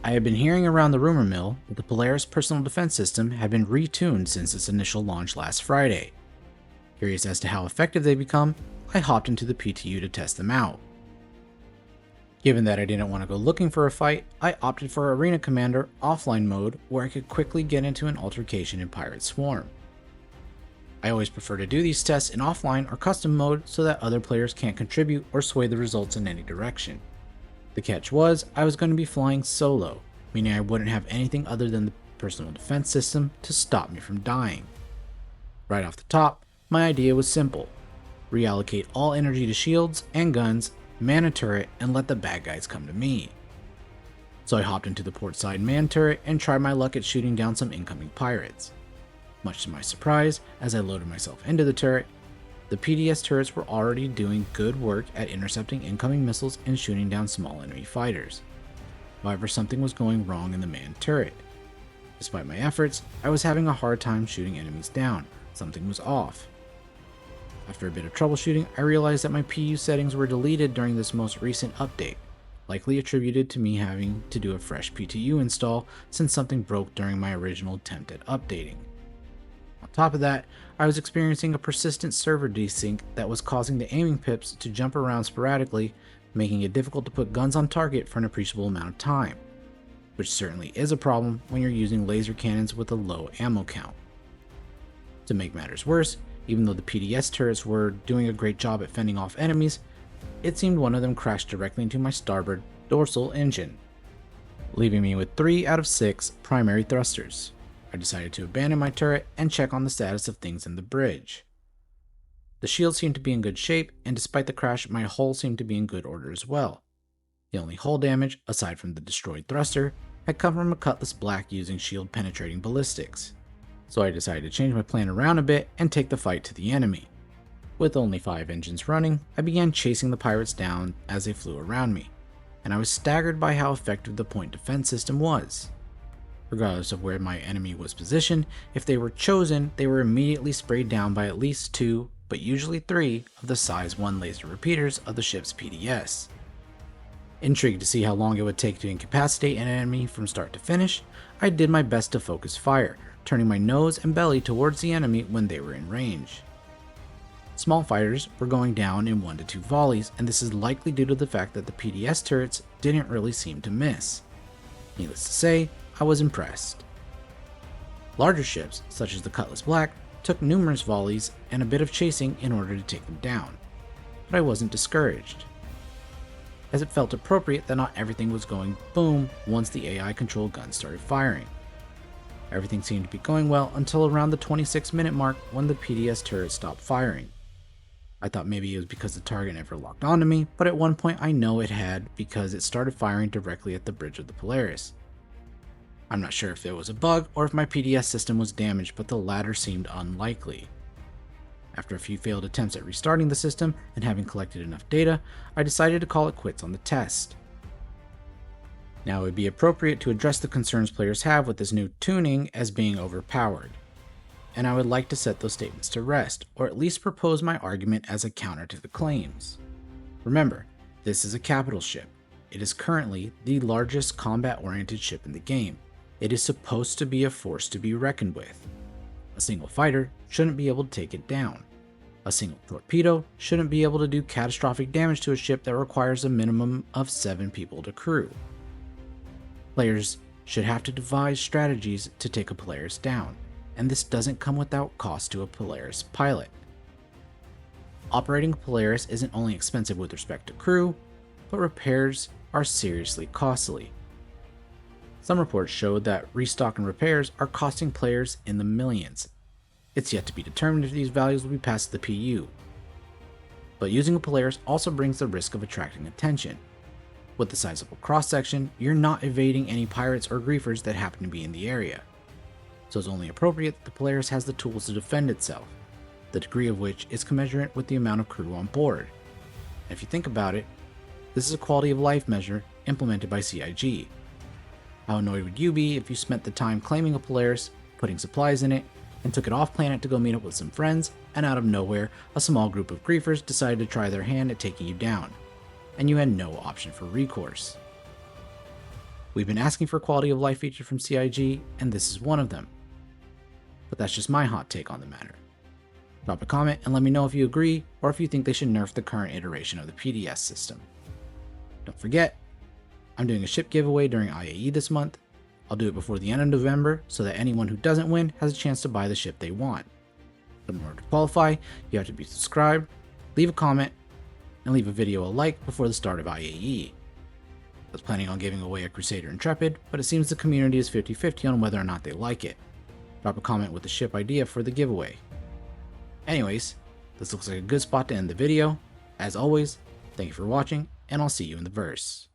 I had been hearing around the rumor mill that the Polaris personal defense system had been retuned since its initial launch last Friday. Curious as to how effective they become, I hopped into the PTU to test them out. Given that I didn't want to go looking for a fight, I opted for Arena Commander offline mode where I could quickly get into an altercation in Pirate Swarm. I always prefer to do these tests in offline or custom mode so that other players can't contribute or sway the results in any direction. The catch was, I was going to be flying solo, meaning I wouldn't have anything other than the personal defense system to stop me from dying. Right off the top, my idea was simple: reallocate all energy to shields and guns, man a turret, and let the bad guys come to me. So I hopped into the port side man turret and tried my luck at shooting down some incoming pirates. Much to my surprise, as I loaded myself into the turret, the PDS turrets were already doing good work at intercepting incoming missiles and shooting down small enemy fighters. However, something was going wrong in the manned turret. Despite my efforts, I was having a hard time shooting enemies down. Something was off. After a bit of troubleshooting, I realized that my PU settings were deleted during this most recent update, likely attributed to me having to do a fresh PTU install since something broke during my original attempt at updating. On top of that, I was experiencing a persistent server desync that was causing the aiming pips to jump around sporadically, making it difficult to put guns on target for an appreciable amount of time, which certainly is a problem when you're using laser cannons with a low ammo count. To make matters worse, even though the PDS turrets were doing a great job at fending off enemies, it seemed one of them crashed directly into my starboard dorsal engine, leaving me with 3 out of 6 primary thrusters. I decided to abandon my turret and check on the status of things in the bridge. The shield seemed to be in good shape, and despite the crash, my hull seemed to be in good order as well. The only hull damage, aside from the destroyed thruster, had come from a Cutlass Black using shield penetrating ballistics. So I decided to change my plan around a bit and take the fight to the enemy. With only 5 engines running, I began chasing the pirates down as they flew around me, and I was staggered by how effective the point defense system was. Regardless of where my enemy was positioned, if they were chosen, they were immediately sprayed down by at least 2, but usually 3, of the size 1 laser repeaters of the ship's PDS. Intrigued to see how long it would take to incapacitate an enemy from start to finish, I did my best to focus fire, turning my nose and belly towards the enemy when they were in range. Small fighters were going down in 1 to 2 volleys, and this is likely due to the fact that the PDS turrets didn't really seem to miss. Needless to say, I was impressed. Larger ships, such as the Cutlass Black, took numerous volleys and a bit of chasing in order to take them down, but I wasn't discouraged, as it felt appropriate that not everything was going boom once the AI-controlled guns started firing. Everything seemed to be going well until around the 26-minute mark when the PDS turret stopped firing. I thought maybe it was because the target never locked onto me, but at one point I know it had because it started firing directly at the bridge of the Polaris. I'm not sure if it was a bug or if my PDS system was damaged, but the latter seemed unlikely. After a few failed attempts at restarting the system and having collected enough data, I decided to call it quits on the test. Now it would be appropriate to address the concerns players have with this new tuning as being overpowered, and I would like to set those statements to rest, or at least propose my argument as a counter to the claims. Remember, this is a capital ship. It is currently the largest combat-oriented ship in the game. It is supposed to be a force to be reckoned with. A single fighter shouldn't be able to take it down. A single torpedo shouldn't be able to do catastrophic damage to a ship that requires a minimum of 7 people to crew. Players should have to devise strategies to take a Polaris down, and this doesn't come without cost to a Polaris pilot. Operating a Polaris isn't only expensive with respect to crew, but repairs are seriously costly. Some reports showed that restock and repairs are costing players in the millions. It's yet to be determined if these values will be passed to the PU. But using a Polaris also brings the risk of attracting attention. With the sizable cross-section, you're not evading any pirates or griefers that happen to be in the area. So it's only appropriate that the Polaris has the tools to defend itself, the degree of which is commensurate with the amount of crew on board. And if you think about it, this is a quality of life measure implemented by CIG. How annoyed would you be if you spent the time claiming a Polaris, putting supplies in it, and took it off planet to go meet up with some friends, and out of nowhere, a small group of griefers decided to try their hand at taking you down, and you had no option for recourse? We've been asking for quality of life features from CIG, and this is one of them. But that's just my hot take on the matter. Drop a comment and let me know if you agree or if you think they should nerf the current iteration of the PDS system. Don't forget, I'm doing a ship giveaway during IAE this month. I'll do it before the end of November so that anyone who doesn't win has a chance to buy the ship they want. But in order to qualify, you have to be subscribed, leave a comment, and leave a video a like before the start of IAE. I was planning on giving away a Crusader Intrepid, but it seems the community is 50-50 on whether or not they like it. Drop a comment with the ship idea for the giveaway. Anyways, this looks like a good spot to end the video. As always, thank you for watching, and I'll see you in the verse.